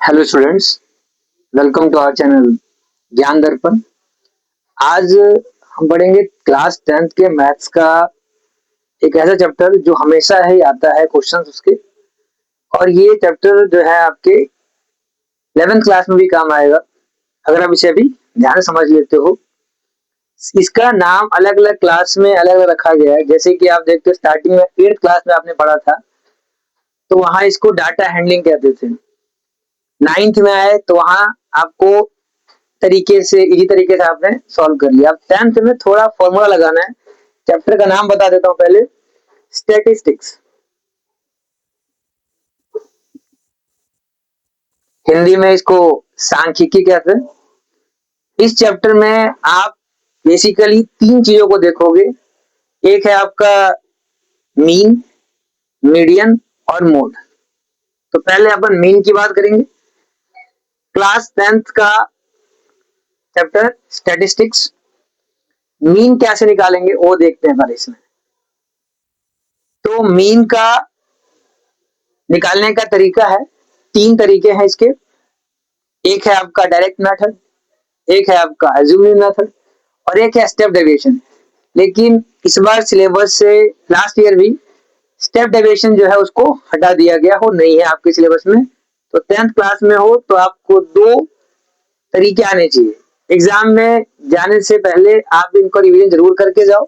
Hello students, welcome to our channel Gyan Darpan. आज हम पढ़ेंगे क्लास 10th के मैथ्स का एक ऐसा चैप्टर जो हमेशा ही आता है क्वेश्चंस उसके। और ये चैप्टर जो है आपके 11th क्लास में भी काम आएगा अगर आप इसे अभी ध्यान से समझ लेते हो। इसका नाम अलग अलग क्लास में अलग अलग रखा गया है। जैसे कि आप देखते हो स्टार्टिंग में 8th क्लास में आपने पढ़ा था तो वहां इसको डाटा हैंडलिंग कहते थे। 9th में आए तो वहां आपको तरीके से इजी तरीके से आपने सॉल्व कर लिया। अब 10th में थोड़ा फॉर्मूला लगाना है। चैप्टर का नाम बता देता हूं पहले, स्टैटिस्टिक्स। हिंदी में इसको सांख्यिकी कहते हैं। इस चैप्टर में आप बेसिकली तीन चीजों को देखोगे। एक है आपका मीन, मीडियन और मोड। तो पहले अपन मीन की बात करेंगे। क्लास 10th का चैप्टर स्टैटिस्टिक्स। मीन कैसे निकालेंगे वो देखते हैं पहले इसमें। तो मीन का निकालने का तरीका है, तीन तरीके हैं इसके। एक है आपका डायरेक्ट मेथड, एक है आपका अज्यूमिंग मेथड और एक है स्टेप डेविएशन। लेकिन इस बार सिलेबस से लास्ट ईयर भी स्टेप डेविएशन जो है उसको हटा दिया गया हो, नहीं है आपके सिलेबस में। तो 10th क्लास में हो तो आपको दो तरीके आने चाहिए। एग्जाम में जाने से पहले आप इनको रिवीजन जरूर करके जाओ।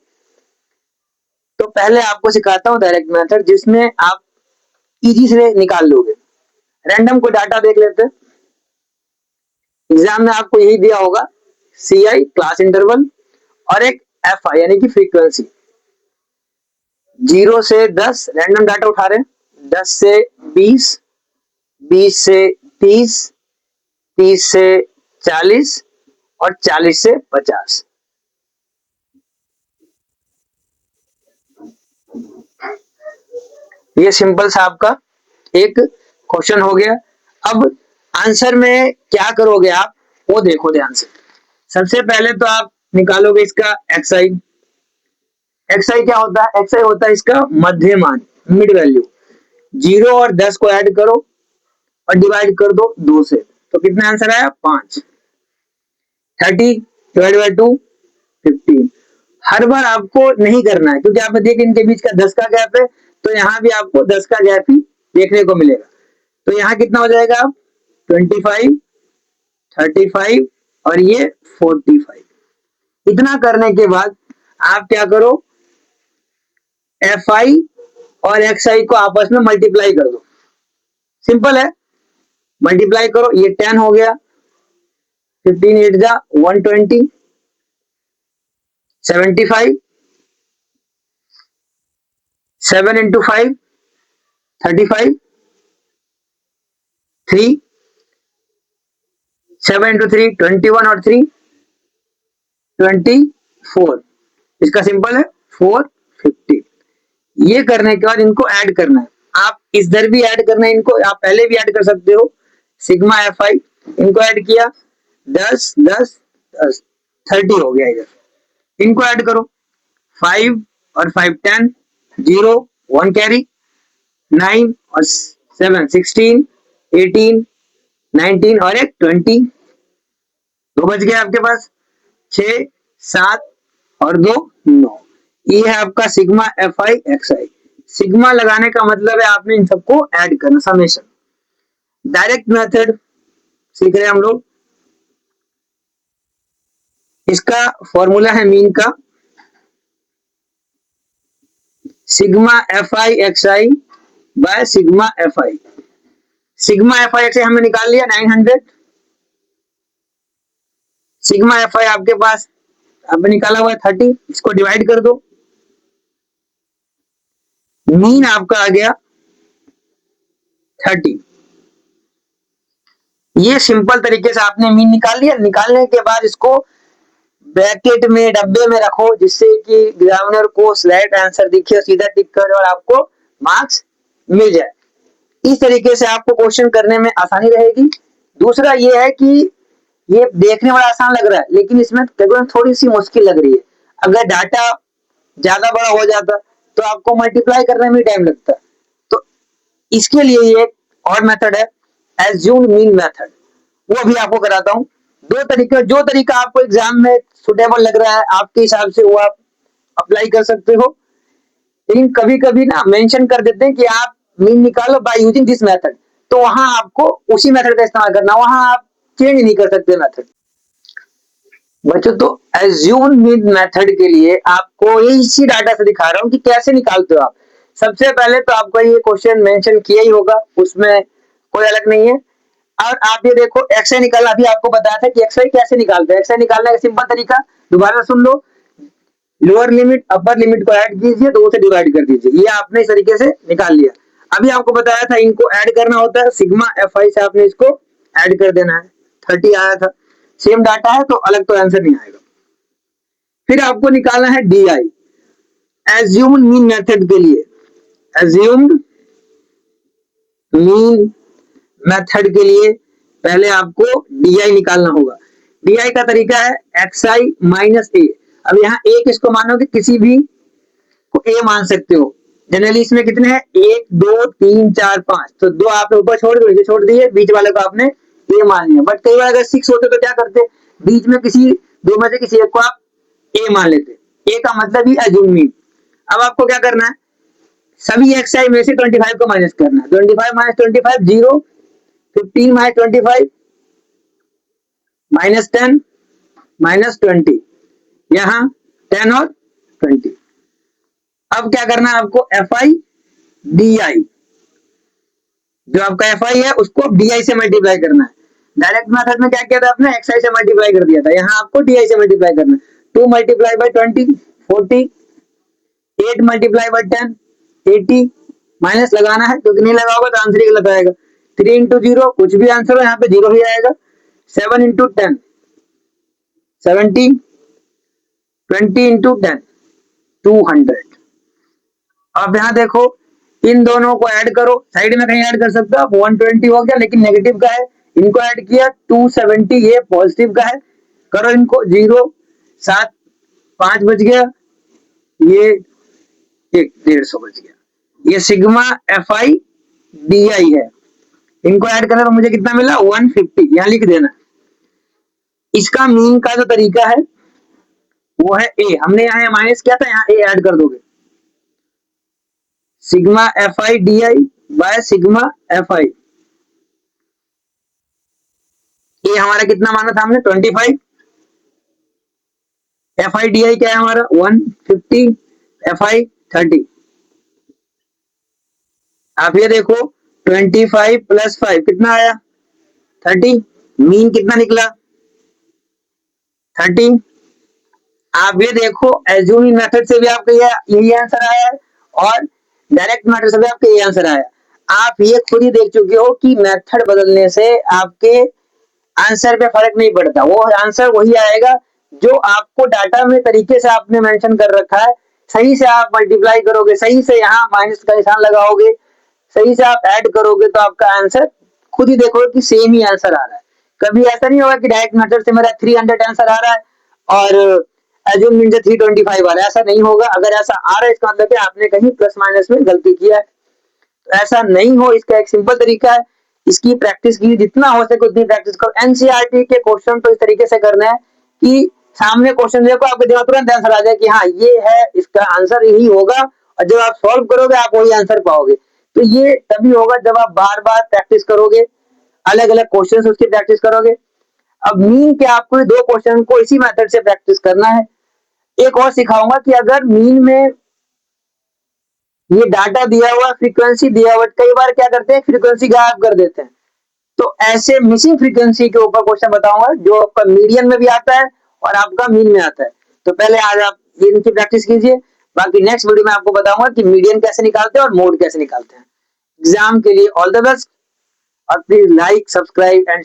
तो पहले आपको सिखाता हूँ डायरेक्ट मेथड, जिसमें आप इजी से निकाल लोगे। रैंडम को डाटा देख लेते हैं। एग्जाम में आपको यही दिया होगा, सी आई क्लास इंटरवल और एक एफ आई यानी कि फ्रीक्वेंसी। 0 से 10 रैंडम डाटा उठा रहे हैं, 10 से 20, 20 से 30, 30 से 40 और 40 से 50। ये सिंपल सा आपका एक क्वेश्चन हो गया। अब आंसर में क्या करोगे आप वो देखो ध्यान से। सबसे पहले तो आप निकालोगे इसका एक्सआई। एक्सआई क्या होता है? एक्सआई होता है इसका मध्य मान, मिड वैल्यू। 0 और 10 को ऐड करो और डिवाइड कर दो 2 से, तो कितना आंसर आया? 5। 30 डिवाइड बाई 2 15। हर बार आपको नहीं करना है क्योंकि आपने देखा इनके बीच का 10 का गैप है, तो यहाँ भी आपको 10 का गैप ही देखने को मिलेगा। तो यहाँ कितना हो जाएगा? आप 25, 35 और ये 45। इतना करने के बाद आप क्या करो, एफ आई और एक्स आई को आपस में मल्टीप्लाई कर दो। सिंपल है, मल्टीप्लाई करो। ये 10 हो गया, 15 8 जा 120, 75, 7 इंटू 5 35, 3, 7 इंटू 3 21 और 3 24। इसका सिंपल है 450। ये करने के बाद इनको ऐड करना है। आप इधर भी ऐड करना है इनको, आप पहले भी ऐड कर सकते हो। सिग्मा एफ आई, इनको ऐड किया 10 10 10 30 हो गया। इधर इनको ऐड करो 5 और 5 10, 0 1 कैरी, 9 और 7 16, 18 19 और एक 20। दो बच गए आपके पास, 6 7 और 2 9। ये है आपका sigma F I X I. Sigma लगाने का मतलब है आपने इन सबको ऐड करना, समेशन। डायरेक्ट मेथड सीख रहे हैं हम लोग। इसका फॉर्मूला है मीन का, sigma F I X I by sigma F I. Sigma F I X I हमने निकाल लिया 900। सिग्मा एफ आई आपके पास आपने निकाला हुआ है 30। इसको डिवाइड कर दो, मीन आपका आ गया 30। ये सिंपल तरीके से आपने मीन निकाल लिया। निकालने के बाद इसको ब्रैकेट में डब्बे में रखो, जिससे कि एग्जामिनर को स्लाइड आंसर दिखे, सीधा टिक कर और आपको मार्क्स मिल जाए। इस तरीके से आपको क्वेश्चन करने में आसानी रहेगी। दूसरा ये है कि ये देखने में आसान लग रहा है लेकिन इसमें थोड़ी सी मुश्किल लग रही है। अगर डाटा ज्यादा बड़ा हो जाता तो आपको मल्टीप्लाई करने में टाइम लगता। तो इसके लिए ये और मेथड है, एज्यूम्ड मीन मेथड, वो भी आपको कराता हूँ। दो तरीके, जो तरीका आपको एग्जाम में सुटेबल लग रहा है आपके हिसाब से वो आप अप्लाई कर सकते हो। लेकिन कभी कभी ना मेंशन कर देते हैं कि आप मीन निकालो बाय यूजिंग दिस मेथड, तो वहां आपको उसी मेथड का इस्तेमाल करना, वहां आप चेंज नहीं कर सकते मेथड। बच्चों तो एज्यूम मीन मेथड के लिए आपको इसी डाटा से दिखा रहा हूँ कि कैसे निकालते हो आप। सबसे पहले तो आपका ये क्वेश्चन मेंशन किया ही होगा, उसमें कोई अलग नहीं है। और आप ये देखो एक्सआई निकालना, अभी आपको बताया था कि एक्सआई कैसे निकालते हैं। एक्सआई निकालने का सिंपल तरीका दोबारा सुन लो, लोअर लिमिट अपर लिमिट को ऐड कीजिए, 2 से डिवाइड कर दीजिए, ये आपने इस तरीके से निकाल लिया। अभी आपको बताया था इनको ऐड करना होता है, सिग्मा एफ आई से आपने इसको ऐड कर देना है, 30 आया था। सेम डाटा है तो अलग तो आंसर नहीं आएगा। फिर आपको निकालना है D I, assumed mean method के लिए। एज्यूम्ड मीन मेथड के लिए पहले आपको डी आई निकालना होगा। डी आई का तरीका है एक्स आई माइनस ए। अब यहाँ ए किसको मानोगे, किसी भी को ए मान सकते हो। जनरली इसमें कितने हैं, 1 2 3 4 5, तो 2 आपने ऊपर छोड़ दिए, नीचे छोड़ दिए, बीच वाले को आपने ए मान लिया। बट कई बार अगर 6 होते तो क्या करते, बीच में किसी दो में से किसी एक को आप ए मान लेते। ए का मतलब ही एज्यूम मीन। अब आपको क्या करना है, सभी एक्स आई में से 25 को माइनस करना है। 25 माइनस 25 0, 15 माइनस 25 माइनस 10 माइनस 20, यहाँ 10 और 20। अब क्या करना है आपको, एफ आई डी आई, जो आपका एफ आई है उसको डी आई से मल्टीप्लाई करना है। डायरेक्ट मेथड में क्या किया था आपने, एक्स आई से मल्टीप्लाई कर दिया था, यहाँ आपको डी आई से मल्टीप्लाई करना है। 2 multiply by 20 40, 8 multiply by 10 80, minus लगाना है क्योंकि नहीं लगा होगा तो आंसर ही गलत आएगा। 3 इंटू 0, कुछ भी आंसर हो यहाँ पे 0 ही आएगा। 7 इंटू 10 70, 20 इंटू 10 200। अब यहाँ देखो इन दोनों को ऐड करो, साइड में कहीं ऐड कर सकते हो आप। 120 हो गया लेकिन नेगेटिव का है, इनको ऐड किया 270, ये पॉजिटिव का है, करो इनको 0 7 5 बच गया, ये 150 बच गया। ये sigma F I D I है, इनको ऐड करने पर मुझे कितना मिला 150, यहाँ लिख देना। इसका मीन का जो तरीका है वो है ए, हमने यहाँ माइनस किया था, यहाँ ए ऐड कर दोगे। Sigma F I D I by sigma F आई, ये हमारा कितना माना था हमने 25, एफ आई डी आई क्या है हमारा 150, एफ आई 30। आप ये देखो 25 प्लस 5 कितना आया 30, मीन कितना निकला 30। आप ये देखो एज्यूमिंग मेथड से भी आपका यही आंसर आया है और डायरेक्ट मेथड से भी आपका यही आंसर आया। आप ये खुद ही देख चुके हो कि मेथड बदलने से आपके आंसर पे फर्क नहीं पड़ता, वो आंसर वही आएगा जो आपको डाटा में तरीके से आपने मेंशन कर रखा है। सही से आप मल्टीप्लाई करोगे, सही से यहाँ माइनस का निशान लगाओगे, सही से आप ऐड करोगे तो आपका आंसर खुद ही देखोगे कि सेम ही आंसर आ रहा है। कभी ऐसा नहीं होगा कि डायरेक्ट मेथड से मेरा 300 आंसर आ रहा है और एज्यूम मीन से 325 आ रहा है, ऐसा नहीं होगा। अगर ऐसा आ रहा है इसका मतलब आपने कहीं प्लस माइनस में गलती किया है, तो ऐसा नहीं हो इसका एक सिंपल तरीका है, इसकी प्रैक्टिस की जितना हो सके उतनी प्रैक्टिस करो। एनसीईआरटी के क्वेश्चन तो इस तरीके से करना है कि सामने क्वेश्चन देखो आपके दिमाग तुरंत आंसर आ जाए कि हाँ ये है, इसका आंसर यही होगा, और जब आप सॉल्व करोगे आप वही आंसर पाओगे। तो ये तभी होगा जब आप बार बार प्रैक्टिस करोगे, अलग अलग क्वेश्चन उसकी प्रैक्टिस करोगे। अब मीन के आपको 2 क्वेश्चन को इसी मेथड से प्रैक्टिस करना है। एक और सिखाऊंगा कि अगर मीन में ये डाटा दिया हुआ, फ्रीक्वेंसी दिया हुआ, कई बार क्या करते हैं फ्रीक्वेंसी गायब कर देते हैं, तो ऐसे मिसिंग फ्रीक्वेंसी के ऊपर क्वेश्चन बताऊंगा जो आपका मीडियन में भी आता है और आपका मीन में आता है। तो पहले आज आप ये इनकी प्रैक्टिस कीजिए, बाकी नेक्स्ट वीडियो में आपको बताऊंगा कि मीडियन कैसे निकालते हैं और मोड कैसे निकालते हैं। एग्जाम के लिए ऑल द बेस्ट और प्लीज लाइक सब्सक्राइब एंड